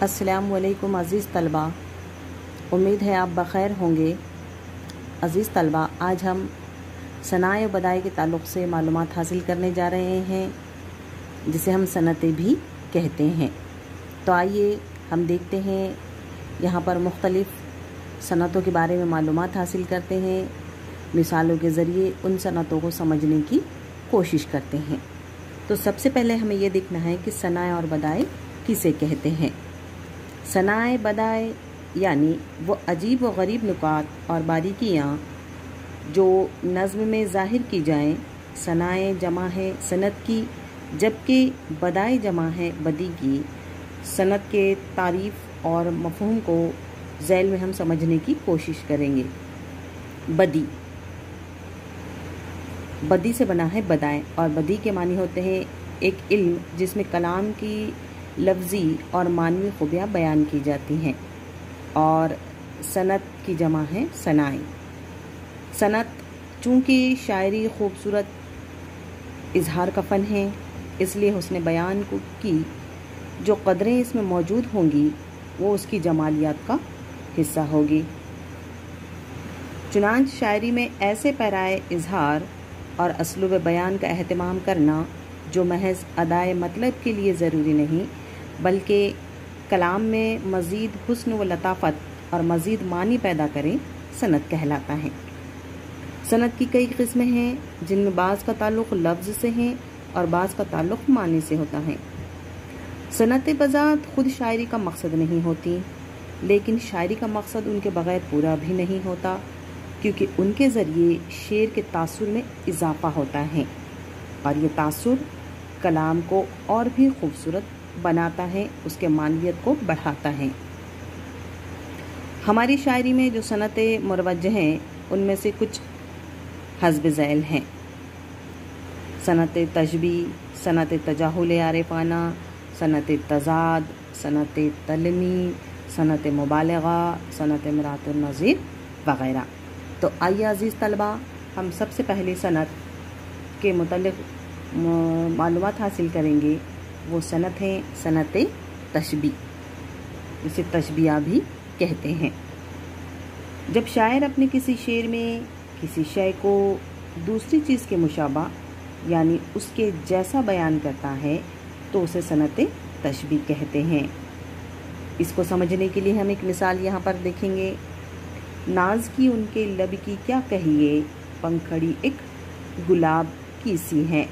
अस्सलामु अलैकुम अज़ीज़ तलबा, उम्मीद है आप बख़ैर होंगे। अज़ीज़ तलबा, आज हम सनाए बदाई के ताल्लुक़ से मालूमात हासिल करने जा रहे हैं, जिसे हम सनतें भी कहते हैं। तो आइए हम देखते हैं, यहाँ पर मुख्तलिफ़ सनतों के बारे में मालूमात हासिल करते हैं, मिसालों के ज़रिए उन सनतों को समझने की कोशिश करते हैं। तो सबसे पहले हमें ये देखना है कि सनाए और बदाए किसे कहते हैं। सनाए बदाए यानी वो अजीब व गरीब नुकात और बारीकियाँ जो नज़्म में ज़ाहिर की जाएं। सनाए जमा है सनत की, जबकि बदाए जमा है बदी की। सनत के तारीफ़ और मफ़हूम को ज़ैल में हम समझने की कोशिश करेंगे। बदी से बना है बदाएँ, और बदी के मानी होते हैं एक इल्म जिसमें कलाम की लफ्ज़ी और मानवी खूबियाँ बयान की जाती हैं। और सनत की जमा है सनाए। सनत चूँकि शायरी खूबसूरत इजहार का फ़न है, इसलिए हुस्न बयान की जो कदरें इसमें मौजूद होंगी वो उसकी जमालियात का हिस्सा होगी। चुनांच शायरी में ऐसे पैराए इजहार और असलूब बयान का अहतमाम करना जो महज अदाए मतलब के लिए ज़रूरी नहीं, बल्कि कलाम में मज़ीद हुस्न व लताफ़त और मज़ीद मानी पैदा करें, सनत कहलाता है। सनत की कई किस्में हैं, जिनमें बाज़ का ताल्लुक़ लफ्ज़ से हैं और बाज़ का ताल्लुक़ मानी से होता है। सनतें बज़ात खुद शायरी का मकसद नहीं होती, लेकिन शायरी का मकसद उनके बग़ैर पूरा भी नहीं होता, क्योंकि उनके ज़रिए शेर के तासुर में इजाफ़ा होता है, और ये तासुर कलाम को और भी खूबसूरत बनाता है, उसके मानवियत को बढ़ाता है। हमारी शायरी में जो सनतें मुरवज्जह हैं, उनमें से कुछ हस्ब ज़ैल हैं। सनत तशबी, सनत तजाहुल आरिफाना, सनत तज़ाद, सनत तलमी, सनत मुबालगा, सनत मिरातुन नज़ीर वग़ैरह। तो आइए अज़ीज़ तलबा, हम सबसे पहले सनत के मुतल्लिक़ मालूमात हासिल करेंगे। वो सनत है सनत तशबी, जिसे तशबिया भी कहते हैं। जब शायर अपने किसी शेर में किसी शय को दूसरी चीज़ के मुशाबा यानी उसके जैसा बयान करता है, तो उसे सनत तशबी कहते हैं। इसको समझने के लिए हम एक मिसाल यहाँ पर देखेंगे। नाज की उनके लब की क्या कहिए, पंखड़ी एक गुलाब की सी है।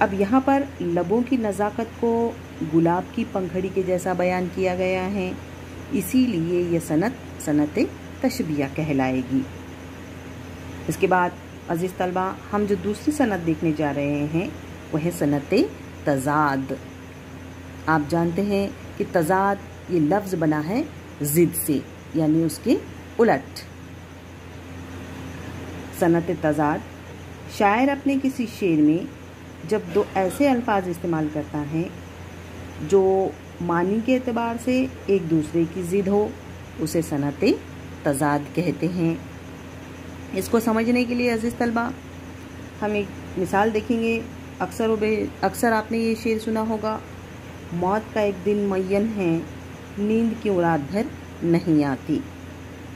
अब यहाँ पर लबों की नज़ाकत को गुलाब की पंखड़ी के जैसा बयान किया गया है, इसीलिए ये सनत तशबिया कहलाएगी। इसके बाद अज़ीज़ तलबा, हम जो दूसरी सनत देखने जा रहे हैं वह है सनत तज़ाद। आप जानते हैं कि तज़ाद ये लफ्ज़ बना है ज़िद से, यानी उसके उलट। सनत तज़ाद, शायर अपने किसी शेर में जब दो ऐसे अल्फाज इस्तेमाल करता है जो मानी के एतबार से एक दूसरे की ज़िद हो, उसे सनत तज़ाद कहते हैं। इसको समझने के लिए अज़ीज़ तलबा हम एक मिसाल देखेंगे। अक्सर आपने ये शेर सुना होगा, मौत का एक दिन मुअय्यन है, नींद क्यों रात भर नहीं आती।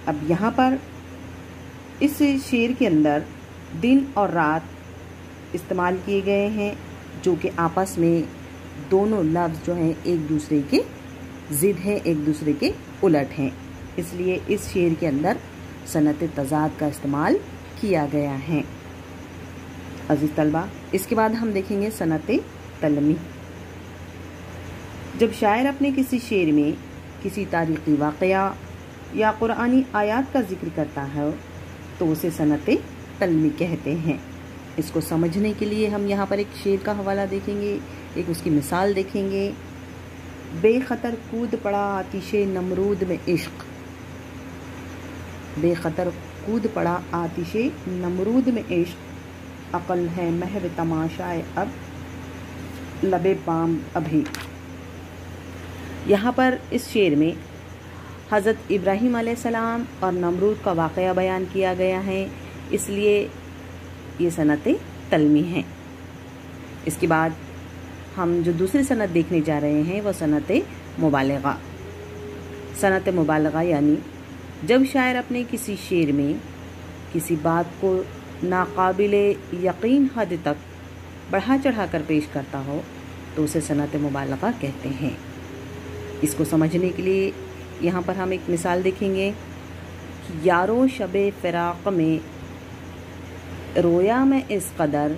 अब यहाँ पर इस शेर के अंदर दिन और रात इस्तेमाल किए गए हैं, जो कि आपस में दोनों लफ्ज़ जो हैं एक दूसरे के ज़िद हैं, एक दूसरे के उलट हैं, इसलिए इस शेर के अंदर सनत तज़ाद का इस्तेमाल किया गया है। अज़ीज़ तलबा, इसके बाद हम देखेंगे सनत तलमी। जब शायर अपने किसी शेर में किसी तारीख़ी वाक़या या कुरानी आयात का ज़िक्र करता है, तो उसे सनत तलमी कहते हैं। इसको समझने के लिए हम यहाँ पर एक शेर का हवाला देखेंगे, एक उसकी मिसाल देखेंगे। बेखतर कूद पड़ा आतिशे नमरूद में इश्क, बेखतर कूद पड़ा आतिशे नमरूद में इश्क, अक़ल है महव तमाशाए अब लबे बाम अभी। यहाँ पर इस शेर में हज़रत इब्राहीम अलैहिस्सलाम और नमरूद का वाक़या बयान किया गया है, इसलिए ये सनत तलमी हैं। इसके बाद हम जो दूसरी सनत देखने जा रहे हैं वो सनत मुबालगा। सनत मुबालगा यानी जब शायर अपने किसी शेर में किसी बात को नाकाबिले यकीन हद तक बढ़ा चढ़ा कर पेश करता हो तो उसे सनत मुबालगा कहते हैं। इसको समझने के लिए यहाँ पर हम एक मिसाल देखेंगे कि यारो शबे फ़िराक़ में रोया मैं इस कदर,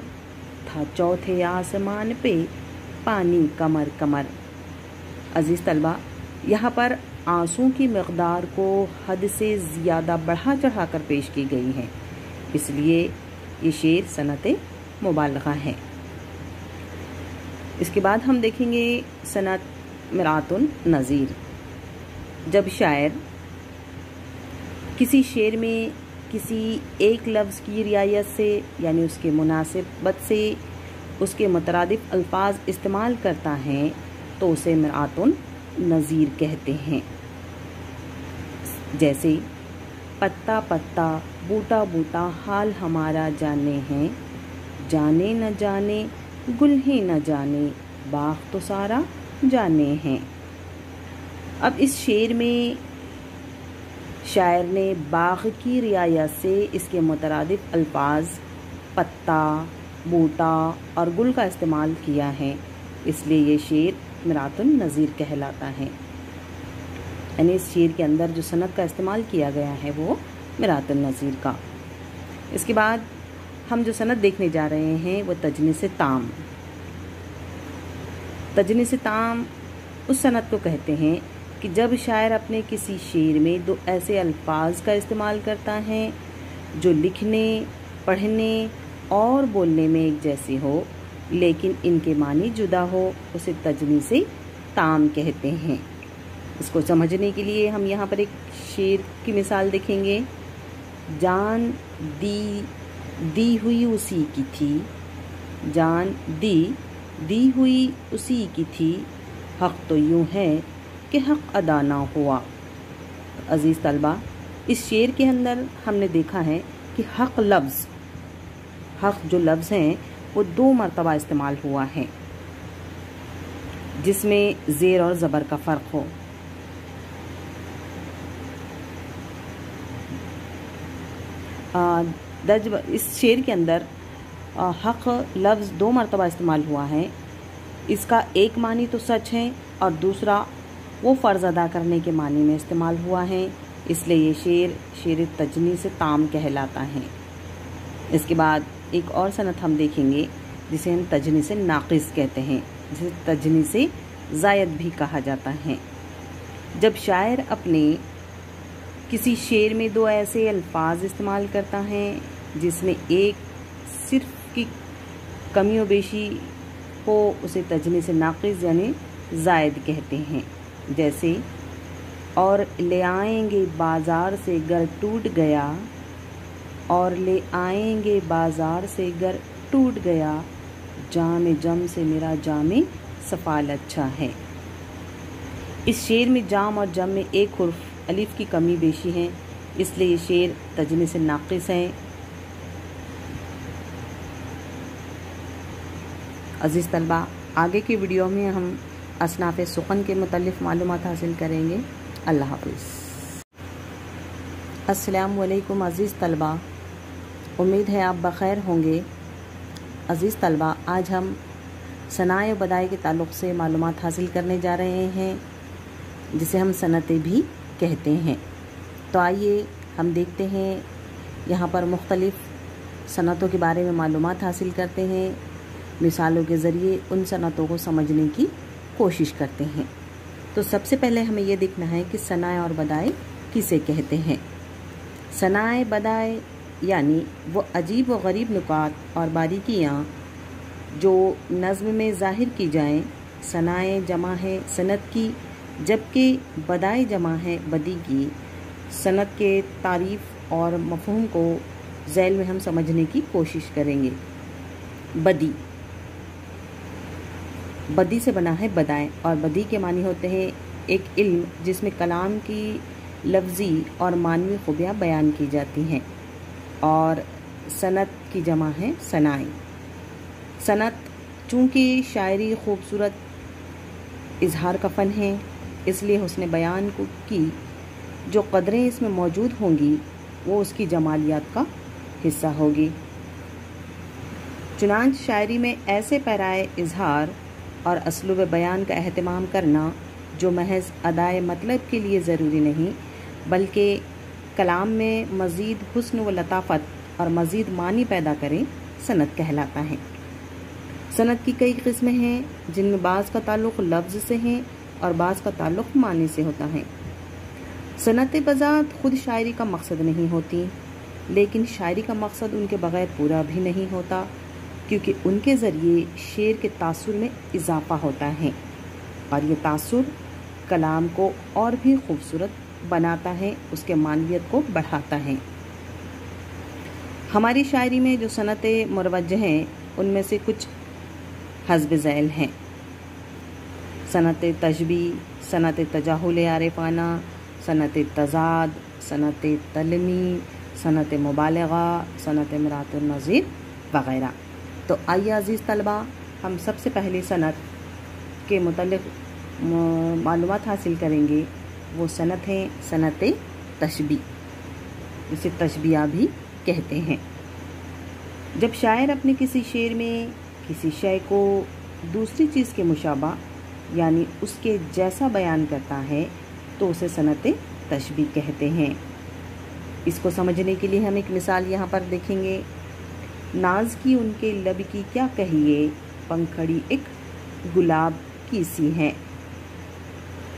था चौथे आसमान पे पानी कमर कमर। अज़ीज़ तलबा, यहाँ पर आंसू की मक़दार को हद से ज़्यादा बढ़ा चढ़ा कर पेश की गई है, इसलिए ये शेर सनत मुबालगा है। इसके बाद हम देखेंगे सनत मिरातुन नज़ीर। जब शायर किसी शेर में किसी एक लफ्ज़ की रियायत से यानी उसके मुनासिबत से उसके मुतरादिफ अल्फाज इस्तेमाल करता है तो उसे मिरातुन नज़ीर कहते हैं। जैसे पत्ता पत्ता बूटा बूटा हाल हमारा जाने हैं, जाने न जाने गुल ही न जाने बाग़ तो सारा जाने हैं। अब इस शेर में शायर ने बाग़ की रियायत से इसके मुतरादिफ अल्फाज पत्ता, बूटा और गुल का इस्तेमाल किया है, इसलिए ये शेर मिरातुन नज़ीर कहलाता है। यानी इस शेर के अंदर जो सनत का इस्तेमाल किया गया है वो मिरातुन नज़ीर का। इसके बाद हम जो सनत देखने जा रहे हैं वो तजनीस ताम। तजनीस ताम उस सनत को कहते हैं कि जब शायर अपने किसी शेर में दो ऐसे अल्फाज का इस्तेमाल करता है जो लिखने, पढ़ने और बोलने में एक जैसे हो लेकिन इनके मानी जुदा हो, उसे तजनीस ताम कहते हैं। इसको समझने के लिए हम यहाँ पर एक शेर की मिसाल देखेंगे। जान दी हुई उसी की थी, जान दी हुई उसी की थी, हक़ तो यूँ है कि हक़ अदा ना हुआ। अज़ीज़ तलबा, इस शेर के अंदर हमने देखा है कि हक़ लफ्ज़, हक़ जो लफ्ज़ हैं वो 2 मरतबा इस्तेमाल हुआ है जिसमें ज़ेर और ज़बर का फ़र्क हो। इस शेर के अंदर हक़ लफ्ज़ 2 मरतबा इस्तेमाल हुआ है। इसका एक मानी तो सच है और दूसरा वो फ़र्ज़ अदा करने के मानी में इस्तेमाल हुआ है, इसलिए ये शेर तजनीस ताम कहलाता है। इसके बाद एक और सनत हम देखेंगे जिसे हम तजनीस नाक़िस कहते हैं, जिसे तजनीस ज़ायद भी कहा जाता है। जब शायर अपने किसी शेर में 2 ऐसे अल्फाज इस्तेमाल करता है जिसमें एक सिर्फ की कमी व बेशी हो, उसे तजनीस नाक़िस यानी ज़ायद कहते हैं। जैसे और ले आएंगे बाज़ार से गर टूट गया, और ले आएंगे बाज़ार से गर टूट गया, जाम जम से मेरा जाम सफ़ाल अच्छा है। इस शेर में जाम और जम में एक हुर्फ अलिफ की कमी बेशी है, इसलिए ये शेर तजनीस नाक़िस है। अज़ीज़ तलबा, आगे की वीडियो में हम असनाफ़ सुख़न के मुतल्लिक़ मालूमात हासिल करेंगे। अल्लाह हाफ़िज़। अस्सलामु अलैकुम अज़ीज़ तलबा, उम्मीद है आप बख़ैर होंगे। अज़ीज़ तलबा, आज हम सनाए बदाए के ताल्लुक़ से मालूमात हासिल करने जा रहे हैं जिसे हम सनतें भी कहते हैं। तो आइए हम देखते हैं, यहाँ पर मुख्तलिफ़ सनतों के बारे में मालूमात हासिल करते हैं, मिसालों के ज़रिए उन सनतों को समझने की कोशिश करते हैं। तो सबसे पहले हमें ये देखना है कि सनाए और बदाए किसे कहते हैं। सनाए बदाए यानी वो अजीब व गरीब नुकात और बारीकियाँ जो नज़्म में ज़ाहिर की जाएं। सनाए जमा है सनत की, जबकि बदाए जमा है बदी की। सनत के तारीफ़ और मफ़हूम को ज़ैल में हम समझने की कोशिश करेंगे। बदी से बना है बदाएँ, और बदी के मानी होते हैं एक इल्म जिसमें कलाम की लफ्ज़ी और मानवी खूबियाँ बयान की जाती हैं। और सनत की जमा है सनाए। सनत चूँकि शायरी खूबसूरत इजहार का फ़न है, اس لیے حسن بیان کی جو قدریں اس میں موجود ہوں گی وہ اس کی جمالیات کا حصہ ہوگی۔ چنانچہ شاعری میں ایسے پیرائے اظہار اور اسلوب بیان کا اہتمام کرنا جو محض ادائے مطلب کے لیے ضروری نہیں بلکہ کلام میں مزید حسن و لطافت اور مزید معنی پیدا کریں، سند کہلاتا ہے۔ سند کی کئی قسمیں ہیں جن میں بعض کا تعلق لفظ سے ہیں اور بعض کا تعلق معنی سے ہوتا ہے۔ سنتیں بذات خود شاعری کا مقصد نہیں ہوتی، لیکن شاعری کا مقصد ان کے بغیر پورا بھی نہیں ہوتا، کیونکہ ان کے ذریعے شعر کے تاثر میں اضافہ ہوتا ہے اور یہ تاثر کلام کو اور بھی خوبصورت بناتا ہے، اس کے معنویت کو بڑھاتا ہے۔ ہماری شاعری میں جو سنتیں مروج ہیں ان میں سے کچھ حسب ذیل ہیں: صنعت تشبیہ، صنعت تجاہل عارفانہ، صنعت تضاد، صنعت تلمی، صنعت مبالغہ، صنعت امراۃ النظیر وغیرہ۔ تو آئیے عزیز طلبہ، ہم سب سے پہلے صنعت کے متعلق معلومات حاصل کریں گے۔ وہ صنعت ہیں صنعت تشبیہ، جسے تشبیہ بھی کہتے ہیں۔ جب شاعر اپنے کسی شعر میں کسی شے کو دوسری چیز کے مشابہ یعنی اس کے جیسا بیان کرتا ہے تو اسے صنعت تشبیہ کہتے ہیں۔ اس کو سمجھنے کے لیے ہم ایک مثال یہاں پر دیکھیں گے۔ ناز کی ان کے لب کی کیا کہیے، پنکھڑی ایک گلاب کی سی ہے۔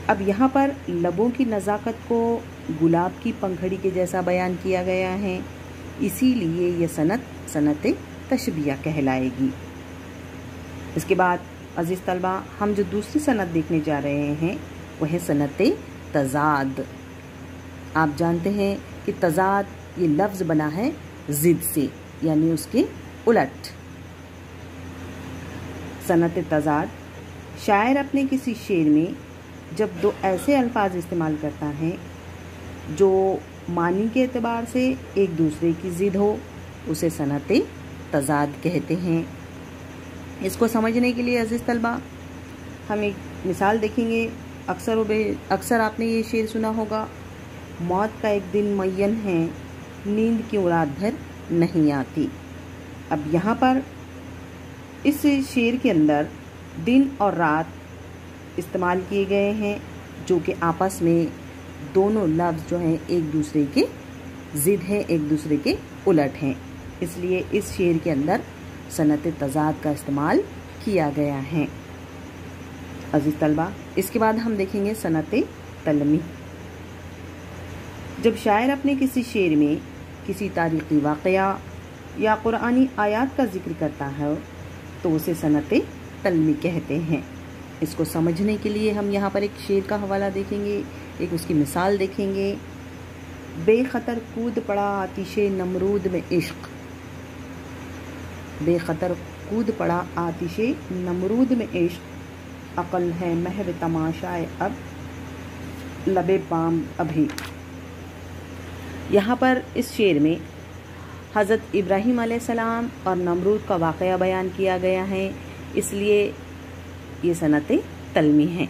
اب یہاں پر لبوں کی نزاکت کو گلاب کی پنکھڑی کے جیسا بیان کیا گیا ہے، اسی لیے یہ صنعت تشبیہ کہلائے گی۔ اس کے بعد عزیز طلبہ، ہم جو دوسری صنعت دیکھنے جا رہے ہیں وہ ہے صنعت تضاد۔ آپ جانتے ہیں کہ تضاد یہ لفظ بنا ہے ضد سے، یعنی اس کے الٹ۔ صنعت تضاد، شاعر اپنے کسی شعر میں جب دو ایسے الفاظ استعمال کرتا ہے جو معنی کے اعتبار سے ایک دوسرے کی ضد ہو، اسے صنعت تضاد کہتے ہیں۔ اس کو سمجھنے کے لیے عزیز طلبہ ہم ایک مثال دیکھیں گے۔ اکثر آپ نے یہ شعر سنا ہوگا: موت کا ایک دن معین ہے، نیند کیوں رات بھر نہیں آتی۔ اب یہاں پر اس شعر کے اندر دن اور رات استعمال کیے گئے ہیں، جو کہ آپس میں دونوں لفظ جو ہیں ایک دوسرے کے ضد ہیں، ایک دوسرے کے الٹ ہیں، اس لیے اس شعر کے اندر صنعت تضاد کا استعمال کیا گیا ہے۔ عزیز طلبہ، اس کے بعد ہم دیکھیں گے صنعت تلمی۔ جب شاعر اپنے کسی شعر میں کسی تاریخی واقعہ یا قرآنی آیات کا ذکر کرتا ہے تو اسے صنعت تلمی کہتے ہیں۔ اس کو سمجھنے کے لیے ہم یہاں پر ایک شعر کا حوالہ دیکھیں گے، ایک اس کی مثال دیکھیں گے۔ بے خطر کود پڑا آتش نمرود میں عشق، بے خطر کود پڑا آتش نمرود میں عشق، عقل ہے محو تماشائے اب لب بام ابھی۔ یہاں پر اس شعر میں حضرت ابراہیم علیہ السلام اور نمرود کا واقعہ بیان کیا گیا ہے، اس لیے یہ صنعت تلمی ہیں۔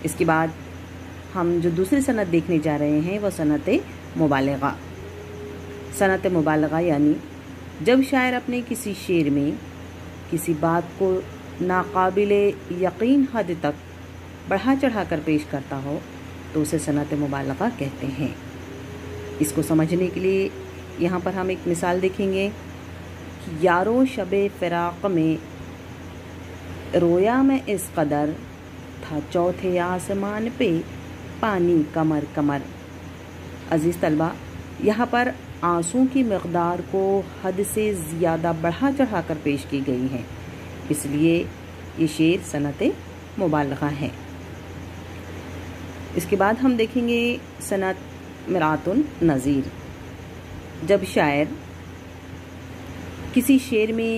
اس کے بعد ہم جو دوسری صنعت دیکھنے جا رہے ہیں وہ صنعت مبالغہ۔ صنعت مبالغہ یعنی جب شاعر اپنے کسی شعر میں کسی بات کو ناقابل یقین حد تک بڑھا چڑھا کر پیش کرتا ہو تو اسے صنعت مبالغہ کہتے ہیں۔ اس کو سمجھنے کے لیے یہاں پر ہم ایک مثال دیکھیں گے کہ یارو شب فراق میں رویا میں اس قدر، تھا چوتھے آسمان پہ پانی کمر کمر۔ عزیز طلبہ، یہاں پر آنسوں کی مقدار کو حد سے زیادہ بڑھا چڑھا کر پیش کی گئی ہے، اس لیے یہ شعر صنعت مبالغہ ہے۔ اس کے بعد ہم دیکھیں گے صنعت امراۃ النظیر۔ جب شاعر کسی شعر میں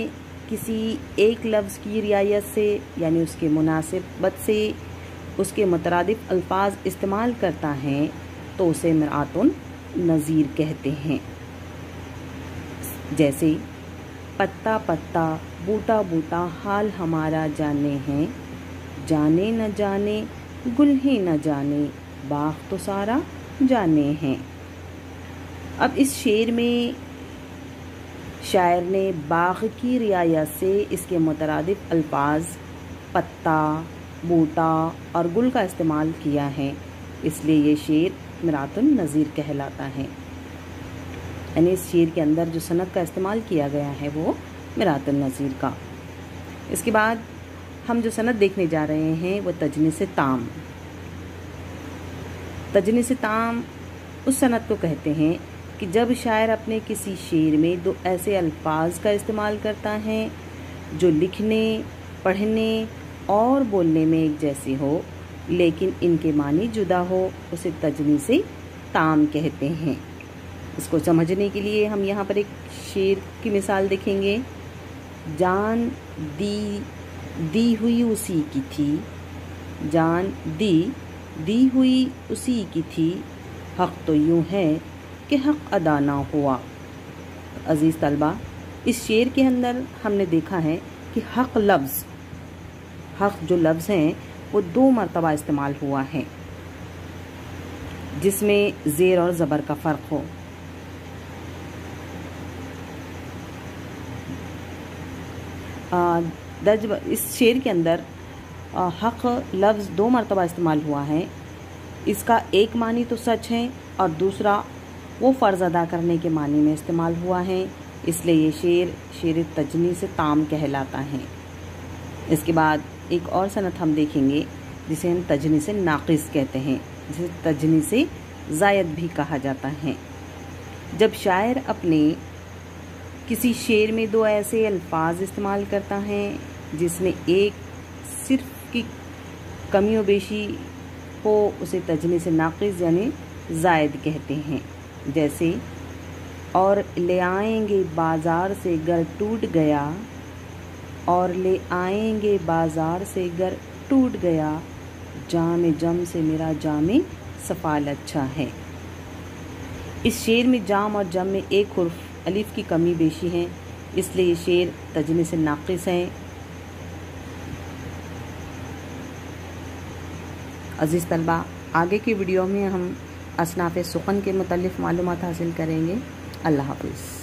کسی ایک لفظ کی رعایت سے یعنی اس کے مناسبت سے اس کے مترادف الفاظ استعمال کرتا ہے تو اسے امراۃ النظیر کہتے ہیں۔ جیسے پتا پتا بوٹا بوٹا حال ہمارا جانے ہیں، جانے نہ جانے گل ہی نہ جانے باغ تو سارا جانے ہیں۔ اب اس شعر میں شاعر نے باغ کی رعایت سے اس کے مترادف الفاظ پتا، بوٹا اور گل کا استعمال کیا ہے، اس لیے یہ شعر مرآت النظیر کہلاتا ہے۔ یعنی اس شعر کے اندر جو صنعت کا استعمال کیا گیا ہے وہ مرآت النظیر کا۔ اس کے بعد ہم جو صنعت دیکھنے جا رہے ہیں وہ تجنیس تام۔ تجنیس تام اس صنعت کو کہتے ہیں کہ جب شاعر اپنے کسی شعر میں دو ایسے الفاظ کا استعمال کرتا ہے جو لکھنے، پڑھنے اور بولنے میں ایک جیسے ہو لیکن ان کے معنی جدا ہو، اسے تجنیس تام کہتے ہیں۔ اس کو سمجھنے کے لیے ہم یہاں پر ایک شعر کی مثال دیکھیں گے۔ جان دی ہوئی اسی کی تھی، جان دی ہوئی اسی کی تھی، حق تو یوں ہے کہ حق ادا نہ ہوا۔ عزیز طلبہ، اس شعر کے اندر ہم نے دیکھا ہے کہ حق جو لفظ ہیں وہ 2 مرتبہ استعمال ہوا ہے، جس میں زیر اور زبر کا فرق ہو۔ اس شعر کے اندر حق لفظ 2 مرتبہ استعمال ہوا ہے، اس کا ایک معنی تو سچ ہے اور دوسرا وہ فرض ادا کرنے کے معنی میں استعمال ہوا ہے، اس لیے یہ شعر تجنیس تام کہلاتا ہے۔ اس کے بعد ایک اور صنعت ہم دیکھیں گے جسے ہم تجنیس ناقص کہتے ہیں، جسے تجنیس زائد بھی کہا جاتا ہے۔ جب شاعر اپنے کسی شعر میں 2 ایسے الفاظ استعمال کرتا ہے جس میں ایک صرف کی کمی و بیشی ہو، اسے تجنیس ناقص یعنی زائد کہتے ہیں۔ جیسے اور لے آئیں گے بازار سے گر ٹوٹ گیا، اور لے آئیں گے بازار سے گر ٹوٹ گیا، جام جم سے میرا جام سفال اچھا ہے۔ اس شعر میں جام اور جم میں ایک حرف الف کی کمی بیشی ہے، اس لیے یہ شعر تجنیس ناقص ہے۔ عزیز طلبہ، آگے کی ویڈیو میں ہم اصناف سخن کے متعلق معلومات حاصل کریں گے۔ اللہ حافظ۔